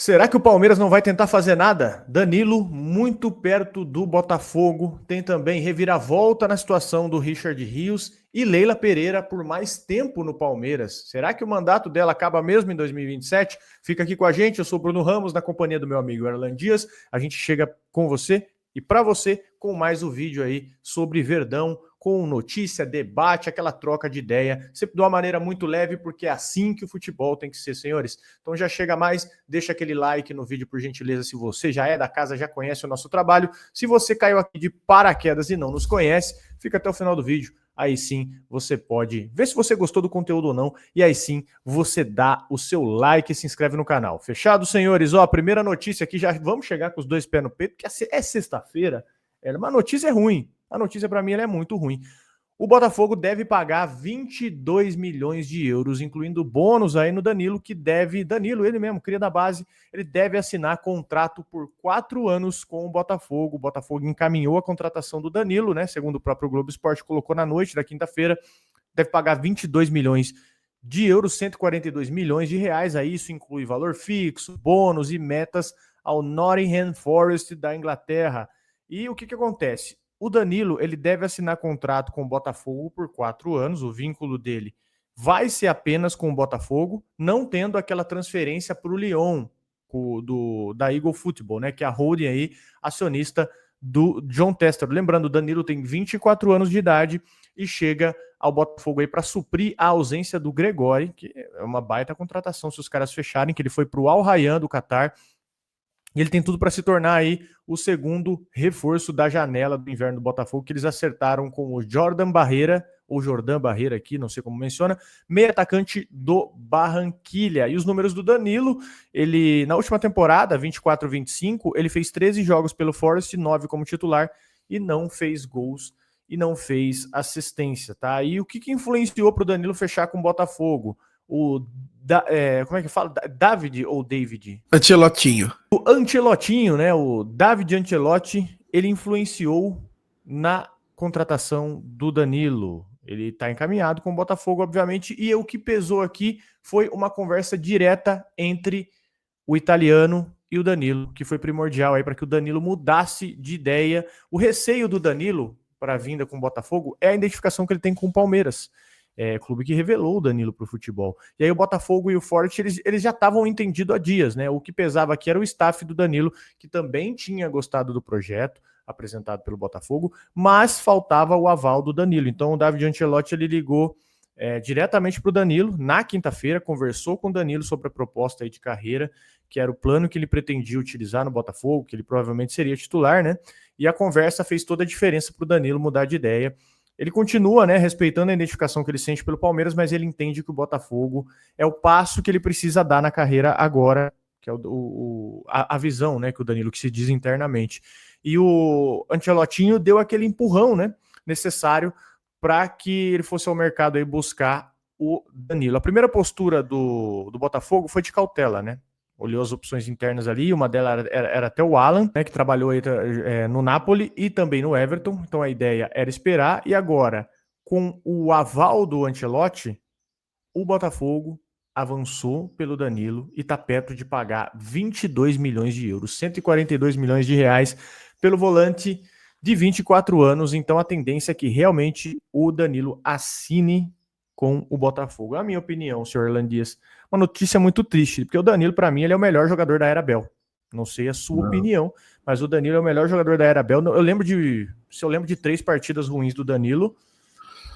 Será que o Palmeiras não vai tentar fazer nada? Danilo muito perto do Botafogo. Tem também reviravolta na situação do Richard Rios e Leila Pereira por mais tempo no Palmeiras. Será que o mandato dela acaba mesmo em 2027? Fica aqui com a gente, eu sou Bruno Ramos, na companhia do meu amigo Erlan Dias. A gente chega com você e para você com mais um vídeo aí sobre Verdão, com notícia, debate, aquela troca de ideia, sempre de uma maneira muito leve, porque é assim que o futebol tem que ser, senhores. Então já chega mais, deixa aquele like no vídeo, por gentileza, se você já é da casa, já conhece o nosso trabalho. Se você caiu aqui de paraquedas e não nos conhece, fica até o final do vídeo. Aí sim você pode ver se você gostou do conteúdo ou não, e aí sim você dá o seu like e se inscreve no canal. Fechado, senhores? Ó, primeira notícia aqui, já vamos chegar com os dois pés no peito, porque é sexta-feira, uma notícia ruim. A notícia para mim ela é muito ruim. O Botafogo deve pagar 22 milhões de euros, incluindo bônus aí no Danilo, que deve, Danilo, ele mesmo, cria da base, ele deve assinar contrato por 4 anos com o Botafogo. O Botafogo encaminhou a contratação do Danilo, né? Segundo o próprio Globo Esporte colocou na noite da quinta-feira, deve pagar 22 milhões de euros, 142 milhões de reais. Aí isso inclui valor fixo, bônus e metas ao Nottingham Forest da Inglaterra. E o que acontece? O Danilo, ele deve assinar contrato com o Botafogo por 4 anos, o vínculo dele vai ser apenas com o Botafogo, não tendo aquela transferência para o Lyon, da Eagle Football, né, que é a holding aí, acionista do John Tester. Lembrando, o Danilo tem 24 anos de idade e chega ao Botafogo aí para suprir a ausência do Gregóri, que é uma baita contratação se os caras fecharem, que ele foi para o Al Rayyan do Catar. E ele tem tudo para se tornar aí o segundo reforço da janela do inverno do Botafogo, que eles acertaram com o Jordan Barreira, ou Jordan Barreira aqui, não sei como menciona, meio atacante do Barranquilla. E os números do Danilo, ele na última temporada, 24-25, ele fez 13 jogos pelo Forest, 9 como titular, e não fez gols e não fez assistência, tá? E o que influenciou para o Danilo fechar com o Botafogo? Como é que fala? David ou David? Ancelotinho. O Ancelotinho, né? O David Ancelotti, ele influenciou na contratação do Danilo. Ele está encaminhado com o Botafogo, obviamente, e o que pesou aqui foi uma conversa direta entre o italiano e o Danilo, que foi primordial aí para que o Danilo mudasse de ideia. O receio do Danilo para a vinda com o Botafogo é a identificação que ele tem com o Palmeiras. Clube que revelou o Danilo para o futebol. E aí o Botafogo e o Forte, eles já estavam entendidos há dias, né? O que pesava aqui era o staff do Danilo, que também tinha gostado do projeto apresentado pelo Botafogo, mas faltava o aval do Danilo. Então o David Ancelotti, ele ligou diretamente para o Danilo na quinta-feira, conversou com o Danilo sobre a proposta aí de carreira, que era o plano que ele pretendia utilizar no Botafogo, que ele provavelmente seria titular, né? E a conversa fez toda a diferença para o Danilo mudar de ideia. Ele continua, né, respeitando a identificação que ele sente pelo Palmeiras, mas ele entende que o Botafogo é o passo que ele precisa dar na carreira agora, que é a visão, né, que o Danilo que se diz internamente. E o Ancelotinho deu aquele empurrão, né, necessário para que ele fosse ao mercado aí buscar o Danilo. A primeira postura do Botafogo foi de cautela, né? Olhou as opções internas ali, uma delas era até o Alan, né, que trabalhou aí, no Napoli e também no Everton, então a ideia era esperar, e agora, com o aval do Ancelotti, o Botafogo avançou pelo Danilo e está perto de pagar 22 milhões de euros, 142 milhões de reais pelo volante de 24 anos, então a tendência é que realmente o Danilo assine com o Botafogo. A minha opinião, senhor Erlan Dias, uma notícia muito triste, porque o Danilo, para mim, ele é o melhor jogador da era Bel. Não sei a sua opinião, mas o Danilo é o melhor jogador da era Bel. Se eu lembro de 3 partidas ruins do Danilo,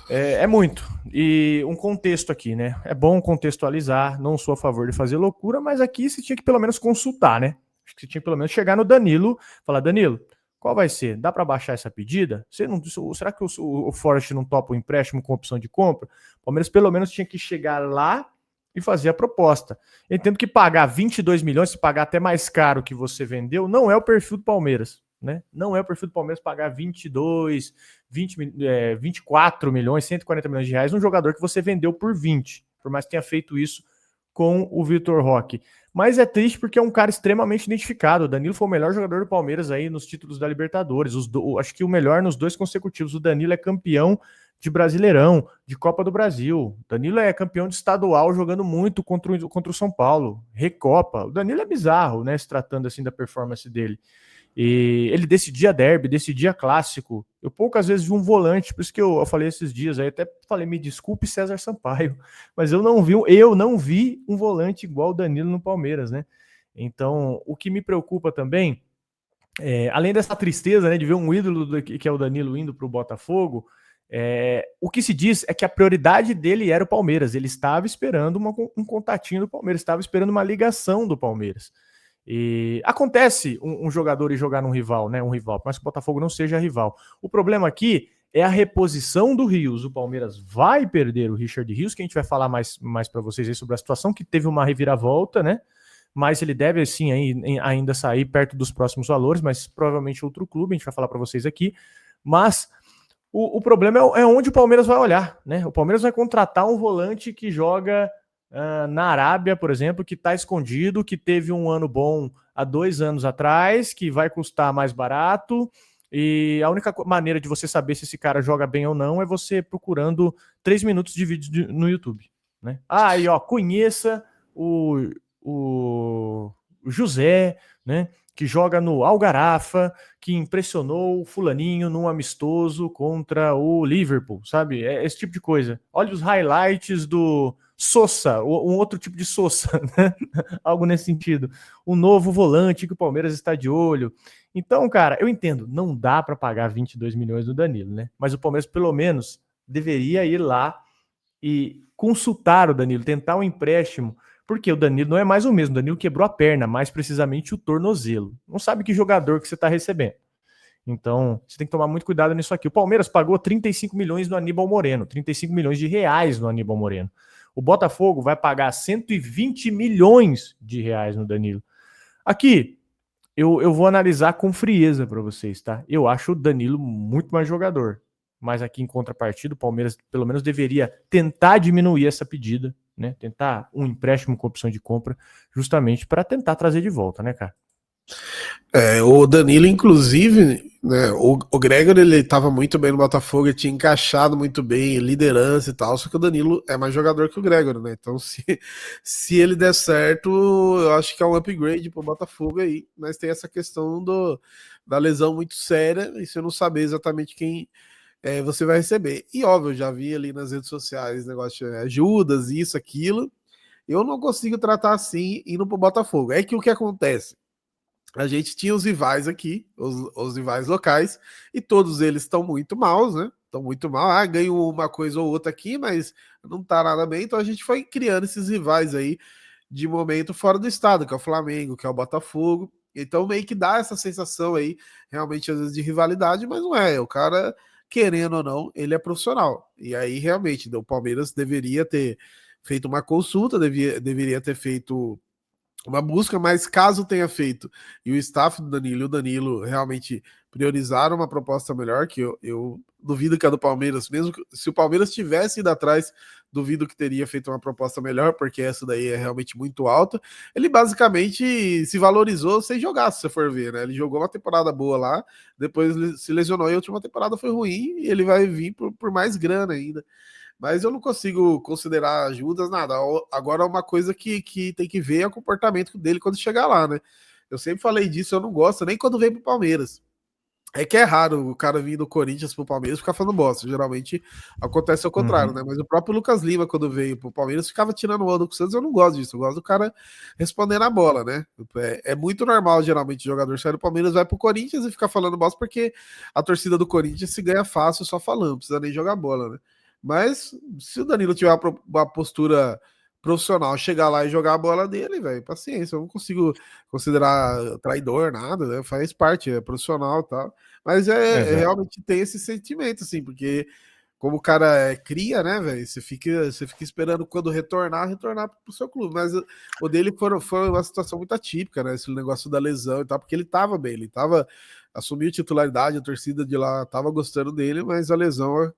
é muito. E um contexto aqui, né? É bom contextualizar, não sou a favor de fazer loucura, mas aqui você tinha que pelo menos consultar, né? Acho que você tinha que pelo menos chegar no Danilo, falar, Danilo, qual vai ser? Dá para baixar essa pedida? Será que o Forest não topa o empréstimo com opção de compra? O Palmeiras pelo menos tinha que chegar lá e fazer a proposta. Entendo que pagar 22 milhões, se pagar até mais caro que você vendeu, não é o perfil do Palmeiras, né? Não é o perfil do Palmeiras pagar 22, 24 milhões, 140 milhões de reais num jogador que você vendeu por 20, por mais que tenha feito isso com o Vitor Roque. Mas é triste porque é um cara extremamente identificado. O Danilo foi o melhor jogador do Palmeiras aí nos títulos da Libertadores. Acho que o melhor nos 2 consecutivos. O Danilo é campeão de Brasileirão, de Copa do Brasil. Danilo é campeão de estadual jogando muito contra o São Paulo. Recopa. O Danilo é bizarro, né? Se tratando assim da performance dele. E ele decidia derby, decidia clássico. Eu poucas vezes vi um volante, por isso que eu falei esses dias aí, até falei, me desculpe, César Sampaio, mas eu não vi um volante igual o Danilo no Palmeiras, né? Então, o que me preocupa também, além dessa tristeza, né, de ver um ídolo que é o Danilo indo para o Botafogo, o que se diz é que a prioridade dele era o Palmeiras. Ele estava esperando um contatinho do Palmeiras, estava esperando uma ligação do Palmeiras. E acontece um jogador ir jogar num rival, né? Um rival, mas que o Botafogo não seja rival. O problema aqui é a reposição do Rios. O Palmeiras vai perder o Richard Rios, que a gente vai falar mais para vocês aí sobre a situação, que teve uma reviravolta, né? Mas ele deve, sim, ainda sair perto dos próximos valores, mas provavelmente outro clube, a gente vai falar para vocês aqui. Mas o problema é onde o Palmeiras vai olhar, né? O Palmeiras vai contratar um volante que joga na Arábia, por exemplo, que está escondido, que teve um ano bom há 2 anos atrás, que vai custar mais barato. E a única maneira de você saber se esse cara joga bem ou não é você procurando 3 minutos de vídeo no YouTube, né? Aí, ó, conheça o José, né? Que joga no Algarafa, que impressionou o fulaninho num amistoso contra o Liverpool, sabe? É esse tipo de coisa. Olha os highlights do Sosa, um outro tipo de Sosa, né? Algo nesse sentido. Um novo volante que o Palmeiras está de olho. Então, cara, eu entendo, não dá para pagar 22 milhões do Danilo, né? Mas o Palmeiras, pelo menos, deveria ir lá e consultar o Danilo, tentar um empréstimo, porque o Danilo não é mais o mesmo. O Danilo quebrou a perna, mais precisamente o tornozelo. Não sabe que jogador que você está recebendo. Então, você tem que tomar muito cuidado nisso aqui. O Palmeiras pagou 35 milhões no Aníbal Moreno, 35 milhões de reais no Aníbal Moreno. O Botafogo vai pagar 120 milhões de reais no Danilo. Aqui, eu vou analisar com frieza para vocês, tá? Eu acho o Danilo muito mais jogador. Mas aqui em contrapartida, o Palmeiras pelo menos deveria tentar diminuir essa pedida, né? Tentar um empréstimo com opção de compra, justamente para tentar trazer de volta, né, cara? O Danilo, inclusive, né, o Gregor, ele estava muito bem no Botafogo, ele tinha encaixado muito bem, liderança e tal, só que o Danilo é mais jogador que o Gregor, né? Então, se ele der certo, eu acho que é um upgrade pro Botafogo aí, mas tem essa questão da lesão muito séria, e você não saber exatamente quem você vai receber. E óbvio, eu já vi ali nas redes sociais negócio de ajudas, isso, aquilo. Eu não consigo tratar assim indo pro Botafogo. É que o que acontece? A gente tinha os rivais aqui, os rivais locais, e todos eles estão muito maus, né? Estão muito mal. Ah, ganho uma coisa ou outra aqui, mas não tá nada bem. Então a gente foi criando esses rivais aí de momento fora do estado, que é o Flamengo, que é o Botafogo. Então meio que dá essa sensação aí, realmente, às vezes, de rivalidade, mas não é. O cara, querendo ou não, ele é profissional. E aí, realmente, o Palmeiras deveria ter feito uma consulta, deveria ter feito uma busca, mas caso tenha feito e o staff do Danilo e o Danilo realmente priorizaram uma proposta melhor, que eu duvido que a do Palmeiras, mesmo se o Palmeiras tivesse ido atrás, duvido que teria feito uma proposta melhor, porque essa daí é realmente muito alta. Ele basicamente se valorizou sem jogar, se você for ver, né? Ele jogou uma temporada boa lá, depois se lesionou e a última temporada foi ruim, e ele vai vir por mais grana ainda. Mas eu não consigo considerar ajudas, nada. Agora, uma coisa que tem que ver é o comportamento dele quando chegar lá, né? Eu sempre falei disso, eu não gosto, nem quando vem pro Palmeiras. É que é raro o cara vir do Corinthians pro Palmeiras ficar falando bosta. Geralmente acontece ao contrário, né? Mas o próprio Lucas Lima, quando veio pro Palmeiras, ficava tirando o onda com o Santos. Eu não gosto disso. Eu gosto do cara responder na bola, né? É muito normal, geralmente, o jogador sair do Palmeiras, vai pro Corinthians e ficar falando bosta, porque a torcida do Corinthians se ganha fácil só falando, não precisa nem jogar bola, né? Mas se o Danilo tiver uma postura profissional, chegar lá e jogar a bola dele, velho, paciência, eu não consigo considerar traidor, nada, né? Faz parte, é profissional e tal. Mas realmente tem esse sentimento, assim, porque como o cara cria, né, velho, você fica esperando quando retornar pro seu clube. Mas o dele foi uma situação muito atípica, né? Esse negócio da lesão e tal, porque ele tava bem, assumiu titularidade, a torcida de lá tava gostando dele, mas a lesão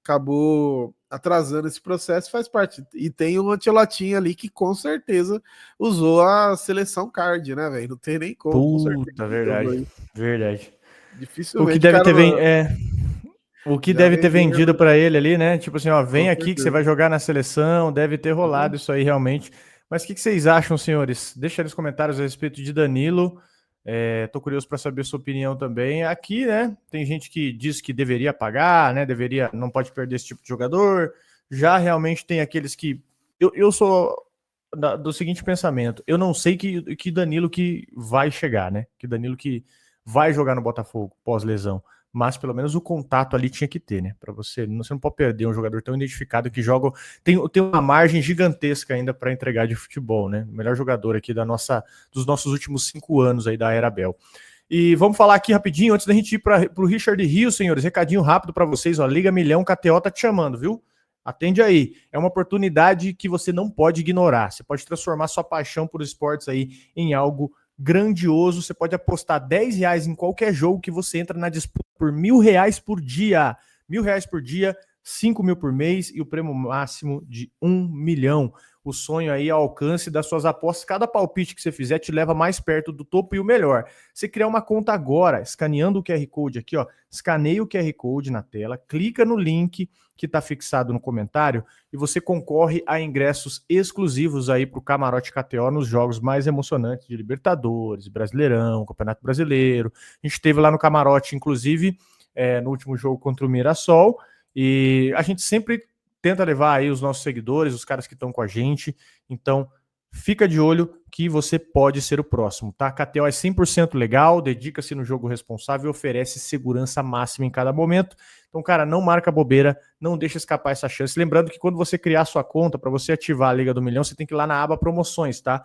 acabou atrasando esse processo, faz parte. E tem um Ancelotti ali que com certeza usou a seleção card, né, velho? Não tem nem como, com certeza. Puta, verdade. Verdade. O que Dificilmente o deve cara. ter O que Já deve ter vendendo, vendido para ele ali, né? Tipo assim, ó, com vem aqui que você certeza. vai jogar na seleção, deve ter rolado Uhum. isso aí realmente. Mas o que vocês acham, senhores? Deixa aí nos comentários a respeito de Danilo. Tô curioso para saber a sua opinião também. Aqui, né? Tem gente que diz que deveria pagar, né? Deveria, não pode perder esse tipo de jogador. Já realmente tem aqueles que. Eu sou do seguinte pensamento: eu não sei que Danilo que vai chegar, né? Que Danilo que vai jogar no Botafogo pós-lesão. Mas pelo menos o contato ali tinha que ter, né? Para você não pode perder um jogador tão identificado que joga. Tem uma margem gigantesca ainda para entregar de futebol, né? O melhor jogador aqui dos nossos últimos 5 anos aí da Era Bel. E vamos falar aqui rapidinho, antes da gente ir para o Richard Rios, senhores. Recadinho rápido para vocês, ó. Liga Milhão, KTO tá te chamando, viu? Atende aí. É uma oportunidade que você não pode ignorar. Você pode transformar sua paixão por esportes aí em algo grandioso. Você pode apostar R$ 10 em qualquer jogo que você entra na disputa por R$ 1.000 por dia. R$ 1.000 por dia, 5 mil por mês e o prêmio máximo de 1 milhão. O sonho aí ao alcance das suas apostas. Cada palpite que você fizer te leva mais perto do topo e o melhor. Você criar uma conta agora, escaneando o QR Code aqui, ó. Escaneia o QR Code na tela, clica no link que está fixado no comentário e você concorre a ingressos exclusivos aí para o Camarote KTO nos jogos mais emocionantes de Libertadores, Brasileirão, Campeonato Brasileiro. A gente esteve lá no Camarote, inclusive, no último jogo contra o Mirassol, e a gente sempre tenta levar aí os nossos seguidores, os caras que estão com a gente. Então, fica de olho que você pode ser o próximo, tá? A KTO é 100% legal, dedica-se no jogo responsável e oferece segurança máxima em cada momento. Então, cara, não marca bobeira, não deixa escapar essa chance. Lembrando que quando você criar sua conta, para você ativar a Liga do Milhão, você tem que ir lá na aba promoções, tá?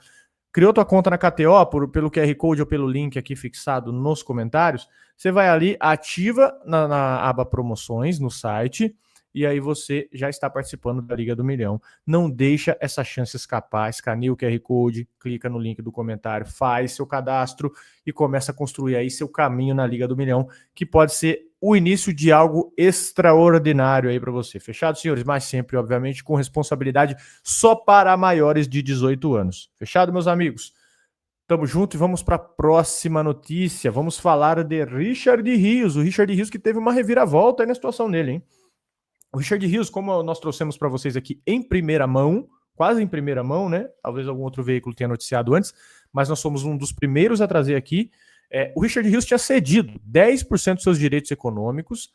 Criou tua conta na KTO pelo QR Code ou pelo link aqui fixado nos comentários, você vai ali, ativa na aba promoções no site, e aí você já está participando da Liga do Milhão. Não deixa essa chance escapar, escaneia o QR Code, clica no link do comentário, faz seu cadastro e começa a construir aí seu caminho na Liga do Milhão, que pode ser o início de algo extraordinário aí para você. Fechado, senhores? Mas sempre, obviamente, com responsabilidade só para maiores de 18 anos. Fechado, meus amigos? Tamo junto e vamos para a próxima notícia. Vamos falar de Richard Rios. O Richard Rios que teve uma reviravolta aí na situação dele, hein? O Richard Rios, como nós trouxemos para vocês aqui em primeira mão, quase em primeira mão, né? Talvez algum outro veículo tenha noticiado antes, mas nós somos um dos primeiros a trazer aqui. O Richard Rios tinha cedido 10% dos seus direitos econômicos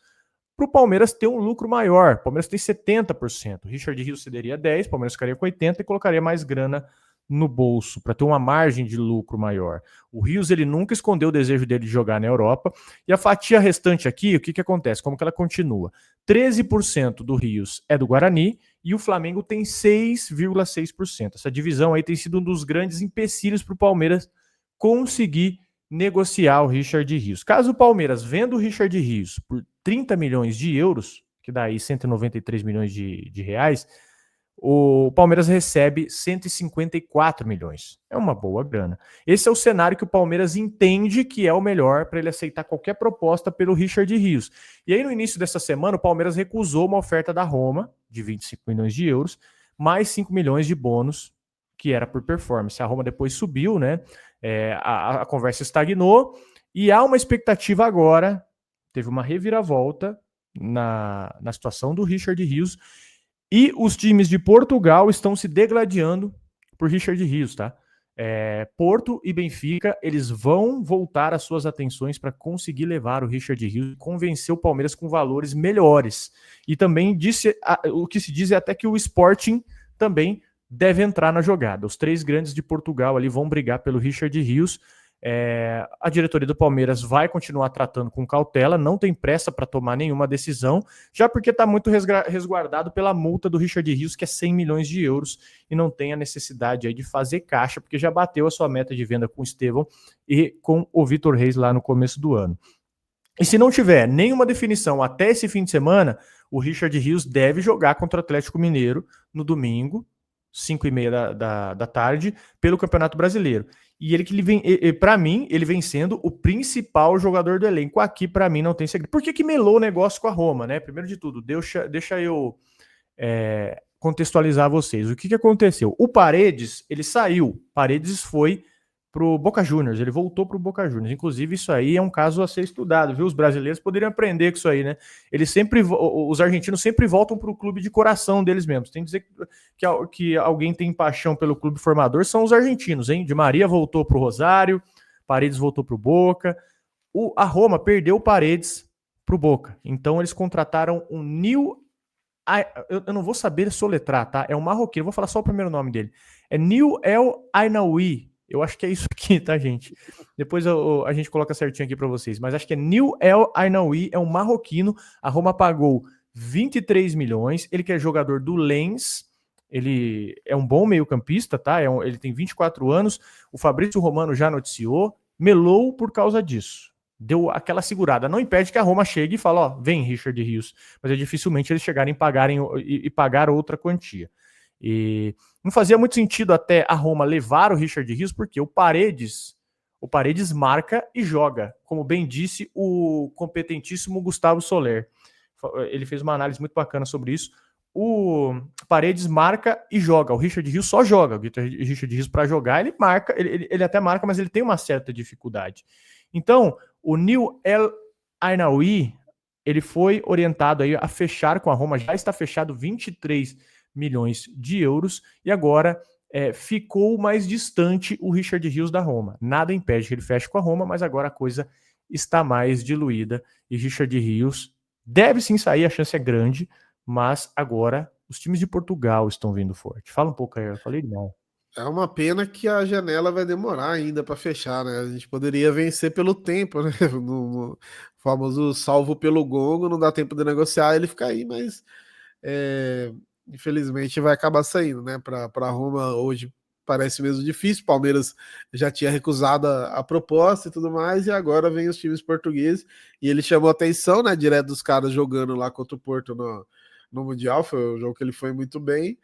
para o Palmeiras ter um lucro maior. O Palmeiras tem 70%. O Richard Rios cederia 10%, o Palmeiras ficaria com 80% e colocaria mais grana no bolso para ter uma margem de lucro maior. O Rios ele nunca escondeu o desejo dele de jogar na Europa, e a fatia restante aqui, o que acontece? Como que ela continua? 13% do Rios é do Guarani e o Flamengo tem 6,6%. Essa divisão aí tem sido um dos grandes empecilhos para o Palmeiras conseguir negociar o Richard Rios. Caso o Palmeiras venda o Richard Rios por 30 milhões de euros, que dá aí 193 milhões de reais, o Palmeiras recebe 154 milhões. É uma boa grana. Esse é o cenário que o Palmeiras entende que é o melhor para ele aceitar qualquer proposta pelo Richard Rios. E aí, no início dessa semana, o Palmeiras recusou uma oferta da Roma, de 25 milhões de euros, mais 5 milhões de bônus, que era por performance. A Roma depois subiu, né? A conversa estagnou, e há uma expectativa agora, teve uma reviravolta na situação do Richard Rios, e os times de Portugal estão se degladiando por Richard Rios, tá? Porto e Benfica, eles vão voltar as suas atenções para conseguir levar o Richard Rios e convencer o Palmeiras com valores melhores. E também o que se diz é até que o Sporting também deve entrar na jogada. Os 3 grandes de Portugal ali vão brigar pelo Richard Rios. A diretoria do Palmeiras vai continuar tratando com cautela, não tem pressa para tomar nenhuma decisão, já porque está muito resguardado pela multa do Richard Rios, que é 100 milhões de euros, e não tem a necessidade aí de fazer caixa, porque já bateu a sua meta de venda com o Estevão e com o Vitor Reis lá no começo do ano. E se não tiver nenhuma definição até esse fim de semana, o Richard Rios deve jogar contra o Atlético Mineiro no domingo, 5h30 da tarde, pelo Campeonato Brasileiro. E ele que ele vem, para mim, ele vem sendo o principal jogador do elenco. Aqui, para mim, não tem segredo. Por que melou o negócio com a Roma, né? Primeiro de tudo, deixa eu contextualizar vocês. O que aconteceu? O Paredes, ele saiu. Paredes foi pro Boca Juniors, ele voltou pro Boca Juniors. Inclusive, isso aí é um caso a ser estudado, viu? Os brasileiros poderiam aprender com isso aí, né? Eles sempre, os argentinos sempre voltam pro clube de coração deles mesmos. Tem que dizer que alguém tem paixão pelo clube formador, são os argentinos, hein? Di Maria voltou pro Rosário, Paredes voltou pro Boca. A Roma perdeu o Paredes pro Boca. Então, eles contrataram um Nil. Eu não vou saber soletrar, tá? É um marroquino, vou falar só o primeiro nome dele. É Nil El Ainaoui. Eu acho que é isso aqui, tá, gente? Depois a gente coloca certinho aqui para vocês. Mas acho que é Nil El Ainaoui, é um marroquino. A Roma pagou 23 milhões. Ele que é jogador do Lens. Ele é um bom meio-campista, tá? Ele tem 24 anos. O Fabrício Romano já noticiou. Melou por causa disso. Deu aquela segurada. Não impede que a Roma chegue e fale, ó, vem Richard Rios. Mas é dificilmente eles chegarem e pagar outra quantia. E não fazia muito sentido até a Roma levar o Richard Rios, porque o Paredes marca e joga. Como bem disse o competentíssimo Gustavo Soler. Ele fez uma análise muito bacana sobre isso. O Paredes marca e joga. O Richard Rios só joga. O Richard Rios, para jogar, ele marca, ele até marca, mas ele tem uma certa dificuldade. Então, o Nil El Ainaoui, ele foi orientado aí a fechar com a Roma, já está fechado 23 milhões de euros, e agora ficou mais distante o Richard Rios da Roma. Nada impede que ele feche com a Roma, mas agora a coisa está mais diluída, e Richard Rios deve sim sair, a chance é grande, mas agora os times de Portugal estão vindo forte. Fala um pouco aí, eu falei não. É uma pena que a janela vai demorar ainda para fechar, né? A gente poderia vencer pelo tempo, né? No famoso salvo pelo gongo, não dá tempo de negociar, ele fica aí, mas infelizmente vai acabar saindo, né? Para Roma hoje parece mesmo difícil. Palmeiras já tinha recusado a proposta e tudo mais, e agora vem os times portugueses, e ele chamou atenção, né? Direto dos caras jogando lá contra o Porto no Mundial, foi um jogo que ele foi muito bem.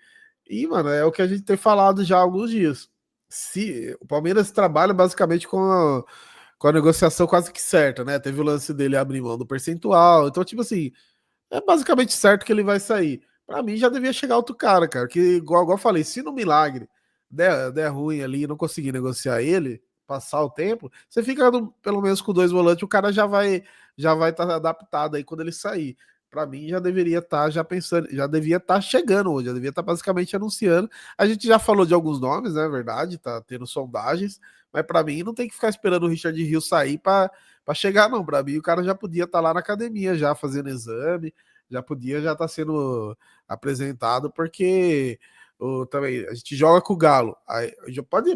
E, mano, é o que a gente tem falado já há alguns dias. Se o Palmeiras trabalha basicamente com a negociação quase que certa, né? Teve o lance dele abrir mão do percentual. Então, tipo assim, é basicamente certo que ele vai sair. Pra mim, já devia chegar outro cara, que igual eu falei, se no milagre der ruim ali e não conseguir negociar ele, passar o tempo, você fica pelo menos com dois volantes, o cara já vai estar adaptado aí quando ele sair. Para mim já deveria estar já pensando, já devia estar chegando hoje, já devia estar basicamente anunciando. A gente já falou de alguns nomes, né? Verdade, tá tendo sondagens, mas para mim não tem que ficar esperando o Richard Rios sair para chegar, não. Para mim o cara já podia estar lá na academia já fazendo exame, já podia já estar sendo apresentado, porque também a gente joga com o Galo. Aí,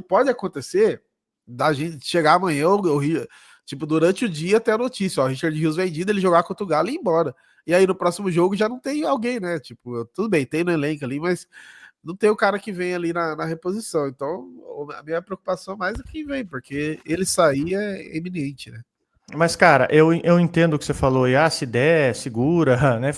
pode acontecer da gente chegar amanhã, tipo, durante o dia até a notícia, ó, Richard Rios vendido, ele jogar contra o Galo e ir embora. E aí no próximo jogo já não tem alguém, né? Tipo, tudo bem, tem no elenco ali, mas não tem o cara que vem ali na reposição. Então, a minha preocupação mais é quem vem, porque ele sair é eminente, né? Mas, cara, eu entendo o que você falou, e se der, segura, né?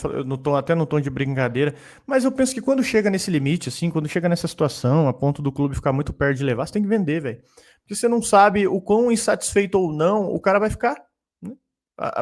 Até no tom de brincadeira. Mas eu penso que quando chega nesse limite, assim, quando chega nessa situação, a ponto do clube ficar muito perto de levar, você tem que vender, velho. Porque você não sabe o quão insatisfeito ou não o cara vai ficar. Né?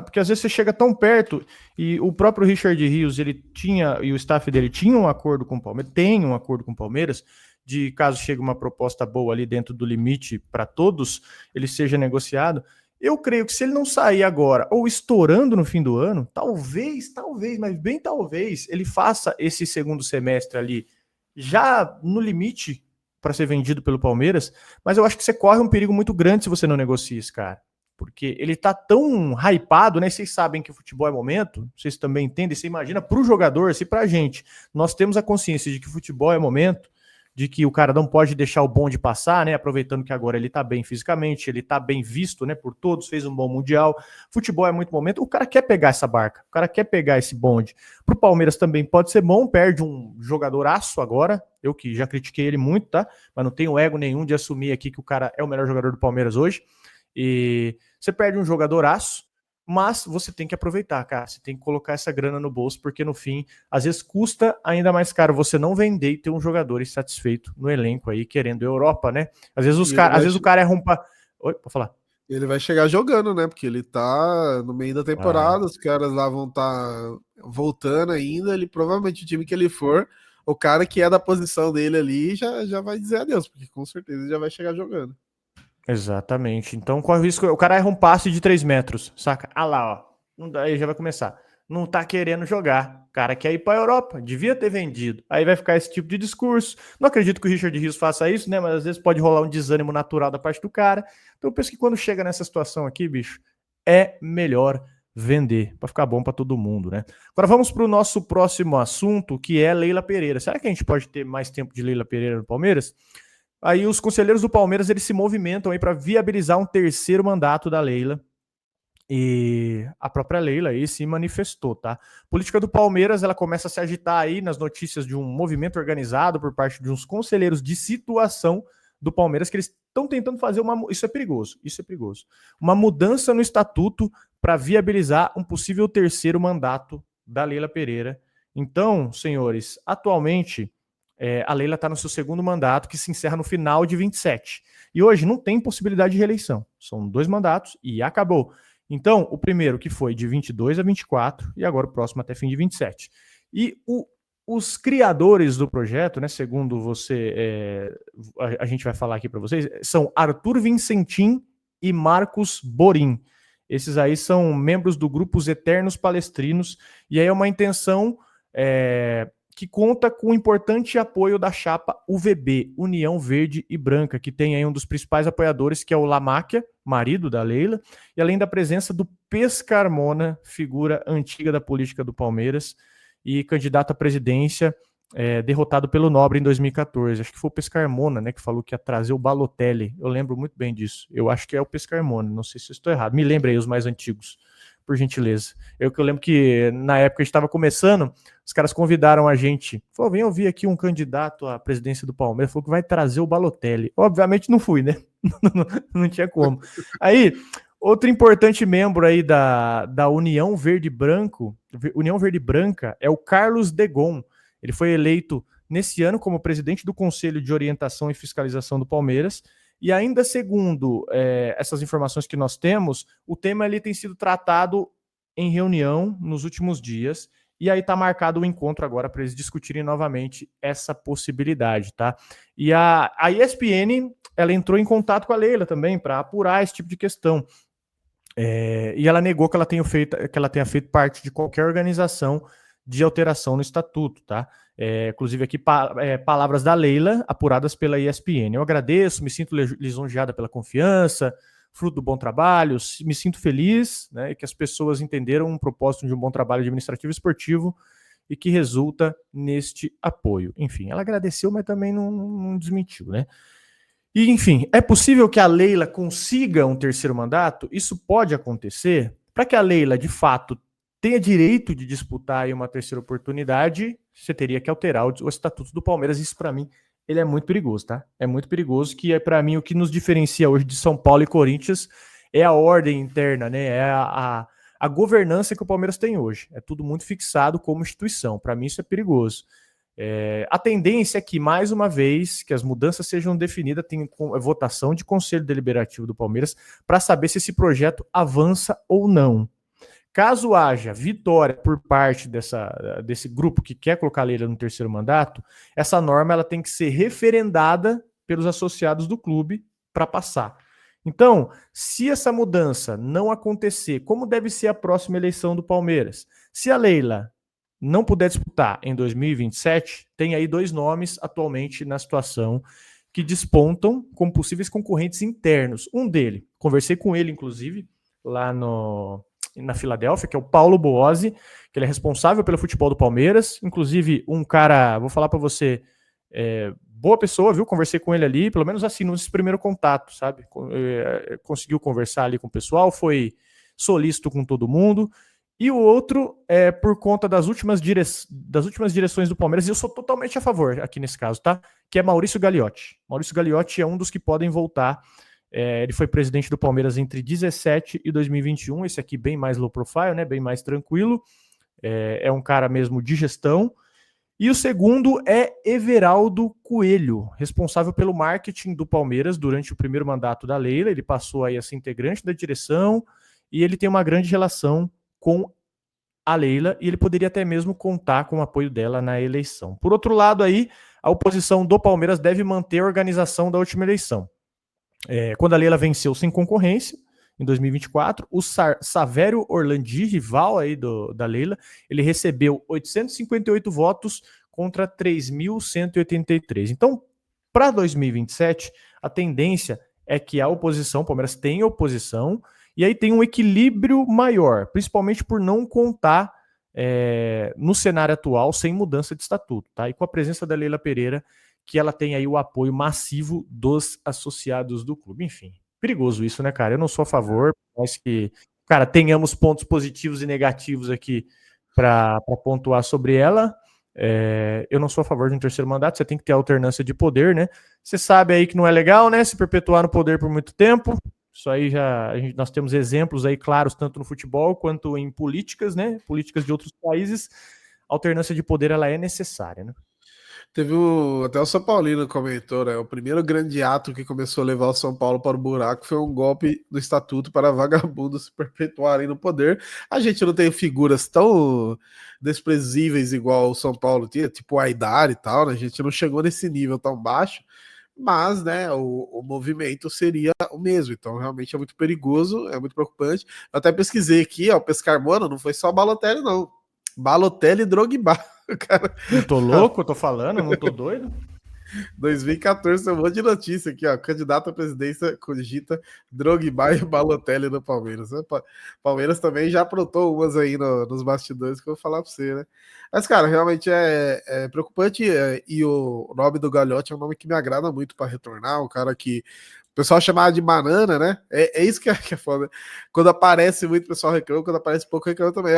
Porque às vezes você chega tão perto, e o próprio Richard Rios, ele tinha, e o staff dele tinha um acordo com o Palmeiras, tem um acordo com o Palmeiras, de caso chegue uma proposta boa ali dentro do limite para todos, ele seja negociado. Eu creio que se ele não sair agora ou estourando no fim do ano, talvez, mas bem talvez, ele faça esse segundo semestre ali já no limite para ser vendido pelo Palmeiras, mas eu acho que você corre um perigo muito grande se você não negocia esse cara. Porque ele tá tão hypado, né? Vocês sabem que o futebol é momento, vocês também entendem, você imagina para o jogador, se para a gente, nós temos a consciência de que o futebol é momento, de que o cara não pode deixar o bonde passar, né? Aproveitando que agora ele tá bem fisicamente, ele tá bem visto, né? Por todos, fez um bom mundial. Futebol é muito momento. O cara quer pegar essa barca, o cara quer pegar esse bonde. Pro Palmeiras também pode ser bom, perde um jogadoraço agora. Eu que já critiquei ele muito, tá? Mas não tenho ego nenhum de assumir aqui que o cara é o melhor jogador do Palmeiras hoje. E você perde um jogadoraço, mas você tem que aproveitar, cara. Você tem que colocar essa grana no bolso, porque no fim, às vezes custa ainda mais caro você não vender e ter um jogador insatisfeito no elenco aí, querendo Europa, né? Às vezes o cara é rumpa. Oi, pode falar. Ele vai chegar jogando, né? Porque ele tá no meio da temporada, os caras lá vão estar voltando ainda. Ele provavelmente, o time que ele for, o cara que é da posição dele ali já vai dizer adeus, porque com certeza ele já vai chegar jogando. Exatamente. Então corre o risco, o cara erra um passe de 3 metros, saca? Ah lá, ó. Não dá, aí já vai começar. Não tá querendo jogar. O cara quer ir pra Europa, devia ter vendido. Aí vai ficar esse tipo de discurso. Não acredito que o Richard Rios faça isso, né? Mas às vezes pode rolar um desânimo natural da parte do cara. Então eu penso que quando chega nessa situação aqui, bicho, é melhor vender, para ficar bom para todo mundo, né? Agora vamos para o nosso próximo assunto, que é Leila Pereira. Será que a gente pode ter mais tempo de Leila Pereira no Palmeiras? Aí os conselheiros do Palmeiras eles se movimentam aí para viabilizar um terceiro mandato da Leila. E a própria Leila aí se manifestou, tá? A política do Palmeiras, ela começa a se agitar aí nas notícias de um movimento organizado por parte de uns conselheiros de situação do Palmeiras que eles estão tentando fazer uma... Isso é perigoso, isso é perigoso. Uma mudança no estatuto para viabilizar um possível terceiro mandato da Leila Pereira. Então, senhores, atualmente a Leila está no seu segundo mandato, que se encerra no final de 27. E hoje não tem possibilidade de reeleição. São 2 mandatos e acabou. Então, o primeiro que foi de 22 a 24 e agora o próximo até fim de 27. E os criadores do projeto, né, segundo você, a gente vai falar aqui para vocês, são Arthur Vincentim e Marcos Borim. Esses aí são membros do grupo Os Eternos Palestrinos, e aí é uma intenção que conta com o importante apoio da chapa UVB, União Verde e Branca, que tem aí um dos principais apoiadores, que é o Lamáquia, marido da Leila, e além da presença do Pescarmona, figura antiga da política do Palmeiras e candidato à presidência, derrotado pelo Nobre em 2014. Acho que foi o Pescarmona, né, que falou que ia trazer o Balotelli. Eu lembro muito bem disso. Eu acho que é o Pescarmona, não sei se eu estou errado. Me lembre aí os mais antigos, por gentileza. Eu lembro que na época a gente estava começando, os caras convidaram a gente, falou, vem ouvir aqui um candidato à presidência do Palmeiras, falou que vai trazer o Balotelli. Obviamente não fui, né? Não tinha como. Aí, outro importante membro aí da União Verde União Verde Branca, é o Carlos Degon. Ele foi eleito nesse ano como presidente do Conselho de Orientação e Fiscalização do Palmeiras. E ainda segundo essas informações que nós temos, o tema ali tem sido tratado em reunião nos últimos dias, e aí está marcado o encontro agora para eles discutirem novamente essa possibilidade, tá? E a ESPN, ela entrou em contato com a Leila também para apurar esse tipo de questão. E ela negou que ela tenha feito parte de qualquer organização de alteração no estatuto, tá? Inclusive aqui palavras da Leila apuradas pela ESPN. Eu agradeço, me sinto lisonjeada pela confiança, fruto do bom trabalho, me sinto feliz, né, que as pessoas entenderam um propósito de um bom trabalho administrativo e esportivo e que resulta neste apoio. Enfim, ela agradeceu, mas também não desmentiu, né? E, enfim, é possível que a Leila consiga um terceiro mandato? Isso pode acontecer. Para que a Leila, de fato, tenha direito de disputar aí uma terceira oportunidade, você teria que alterar o estatuto do Palmeiras. Isso, para mim, ele é muito perigoso, tá? É muito perigoso, que para mim o que nos diferencia hoje de São Paulo e Corinthians é a ordem interna, né? É a governança que o Palmeiras tem hoje. É tudo muito fixado como instituição. Para mim, isso é perigoso. A tendência é que, mais uma vez, que as mudanças sejam definidas, tem votação de Conselho Deliberativo do Palmeiras para saber se esse projeto avança ou não. Caso haja vitória por parte desse grupo que quer colocar a Leila no terceiro mandato, essa norma ela tem que ser referendada pelos associados do clube para passar. Então, se essa mudança não acontecer, como deve ser a próxima eleição do Palmeiras? Se a Leila não puder disputar em 2027, tem aí 2 nomes atualmente na situação que despontam como possíveis concorrentes internos. Um dele, conversei com ele, inclusive, lá na Filadélfia, que é o Paulo Boazzi, que ele é responsável pelo futebol do Palmeiras, inclusive um cara, vou falar para você, boa pessoa, viu? Conversei com ele ali, pelo menos assim, nesse primeiro contato, sabe? Conseguiu conversar ali com o pessoal, foi solícito com todo mundo. E o outro é por conta das últimas direções do Palmeiras, e eu sou totalmente a favor aqui nesse caso, tá? Que é Maurício Gagliotti. Maurício Gagliotti é um dos que podem voltar. Ele foi presidente do Palmeiras entre 2017 e 2021, esse aqui bem mais low profile, né? Bem mais tranquilo. É um cara mesmo de gestão. E o segundo é Everaldo Coelho, responsável pelo marketing do Palmeiras durante o primeiro mandato da Leila. Ele passou aí a ser integrante da direção e ele tem uma grande relação com a Leila, e ele poderia até mesmo contar com o apoio dela na eleição. Por outro lado, aí, a oposição do Palmeiras deve manter a organização da última eleição. Quando a Leila venceu sem concorrência, em 2024, o Savério Orlandi, rival aí da Leila, ele recebeu 858 votos contra 3.183. Então, para 2027, a tendência é que a oposição, o Palmeiras tem oposição, e aí tem um equilíbrio maior, principalmente por não contar no cenário atual sem mudança de estatuto, tá? E com a presença da Leila Pereira, que ela tem aí o apoio massivo dos associados do clube. Enfim, perigoso isso, né, cara? Eu não sou a favor, mas que, cara, tenhamos pontos positivos e negativos aqui para pontuar sobre ela. Eu não sou a favor de um terceiro mandato, você tem que ter alternância de poder, né? Você sabe aí que não é legal, né? Se perpetuar no poder por muito tempo. Isso aí nós temos exemplos aí claros, tanto no futebol quanto em políticas, né? Políticas de outros países. A alternância de poder, ela é necessária, né? Teve até o São Paulino comentou, né? O primeiro grande ato que começou a levar o São Paulo para o buraco foi um golpe do estatuto para vagabundos se perpetuarem no poder. A gente não tem figuras tão desprezíveis igual o São Paulo tinha, tipo o Aidar e tal, né? A gente não chegou nesse nível tão baixo, mas, né, o movimento seria o mesmo. Então, realmente é muito perigoso, é muito preocupante. Eu até pesquisei aqui, ó, o Pescar Mono não foi só Balotelli, não. Balotelli e Drogba. Cara, não tô louco, eu tô falando, não tô doido. 2014 tem um monte de notícia aqui, ó. Candidato à presidência cogita Drogba e Balotelli no Palmeiras. Palmeiras também já aprontou umas aí nos bastidores que eu vou falar pra você, né? Mas, cara, realmente é preocupante. E o nome do Galhote é um nome que me agrada muito para retornar. Um cara que o pessoal chamava de banana, né? É isso que é foda. Quando aparece muito, o pessoal reclama. Quando aparece pouco, reclama também.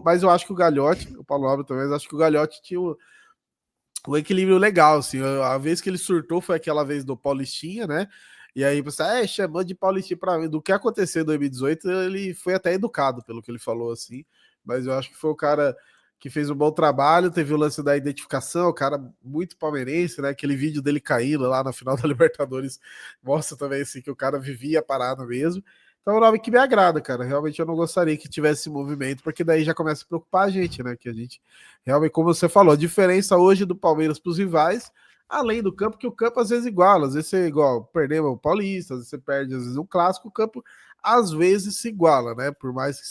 Mas eu acho que o Galhote, o Paulo Nobre também, eu acho que o Galhote tinha um equilíbrio legal, assim. A vez que ele surtou foi aquela vez do Paulistinha, né? E aí você chamou de Paulistinha para mim. Do que aconteceu em 2018, ele foi até educado pelo que ele falou, assim. Mas eu acho que foi o cara que fez um bom trabalho, teve o lance da identificação, o cara muito palmeirense, né? Aquele vídeo dele caindo lá na final da Libertadores mostra também assim que o cara vivia a parada mesmo. Então é um nome que me agrada, cara. Realmente eu não gostaria que tivesse esse movimento, porque daí já começa a preocupar a gente, né? Que a gente, realmente, como você falou, a diferença hoje do Palmeiras para os rivais, além do campo, que o campo às vezes iguala. Às vezes você igual, perdeu o Paulista, às vezes você perde, às vezes um clássico, o campo às vezes se iguala, né? Por mais que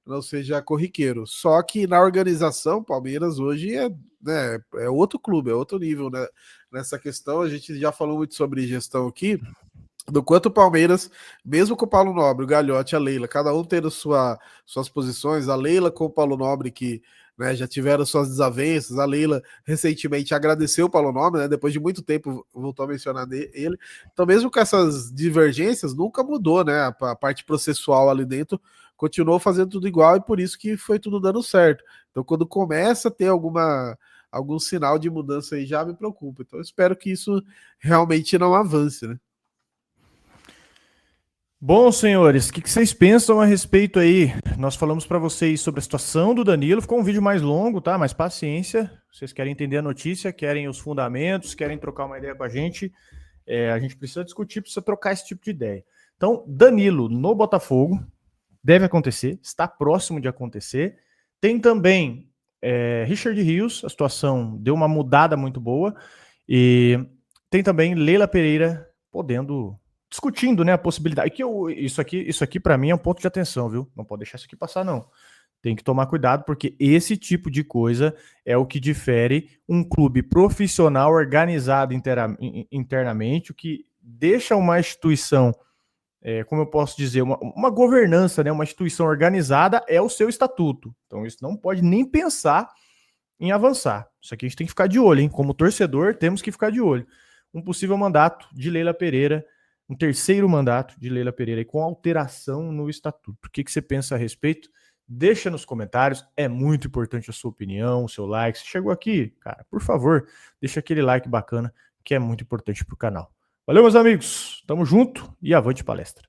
não seja corriqueiro. Só que na organização, Palmeiras hoje é outro clube, é outro nível, né? Nessa questão, a gente já falou muito sobre gestão aqui, do quanto o Palmeiras, mesmo com o Paulo Nobre, o Galhote, a Leila, cada um tendo suas posições, a Leila com o Paulo Nobre, que, né, já tiveram suas desavenças, a Leila recentemente agradeceu o Paulo Nobre, né, depois de muito tempo voltou a mencionar ele. Então, mesmo com essas divergências, nunca mudou, né, a parte processual ali dentro continuou fazendo tudo igual e por isso que foi tudo dando certo. Então, quando começa a ter algum sinal de mudança aí, já me preocupa. Então, eu espero que isso realmente não avance, né? Bom, senhores, o que vocês pensam a respeito aí? Nós falamos para vocês sobre a situação do Danilo. Ficou um vídeo mais longo, tá? Mas paciência. Vocês querem entender a notícia, querem os fundamentos, querem trocar uma ideia com a gente. A gente precisa discutir, precisa trocar esse tipo de ideia. Então, Danilo no Botafogo deve acontecer, está próximo de acontecer. Tem também Richard Rios, a situação deu uma mudada muito boa. E tem também Leila Pereira discutindo, né, a possibilidade. Isso aqui para mim é um ponto de atenção, viu? Não pode deixar isso aqui passar, não. Tem que tomar cuidado, porque esse tipo de coisa é o que difere um clube profissional organizado internamente, o que deixa uma instituição, como eu posso dizer, uma governança, né, uma instituição organizada é o seu estatuto. Então isso não pode nem pensar em avançar. Isso aqui a gente tem que ficar de olho, hein? Como torcedor, temos que ficar de olho. Um possível mandato de Leila Pereira, um terceiro mandato de Leila Pereira com alteração no estatuto. O que você pensa a respeito? Deixa nos comentários, é muito importante a sua opinião, o seu like. Se chegou aqui, cara, por favor, deixa aquele like bacana, que é muito importante para o canal. Valeu, meus amigos, tamo junto e avante palestra.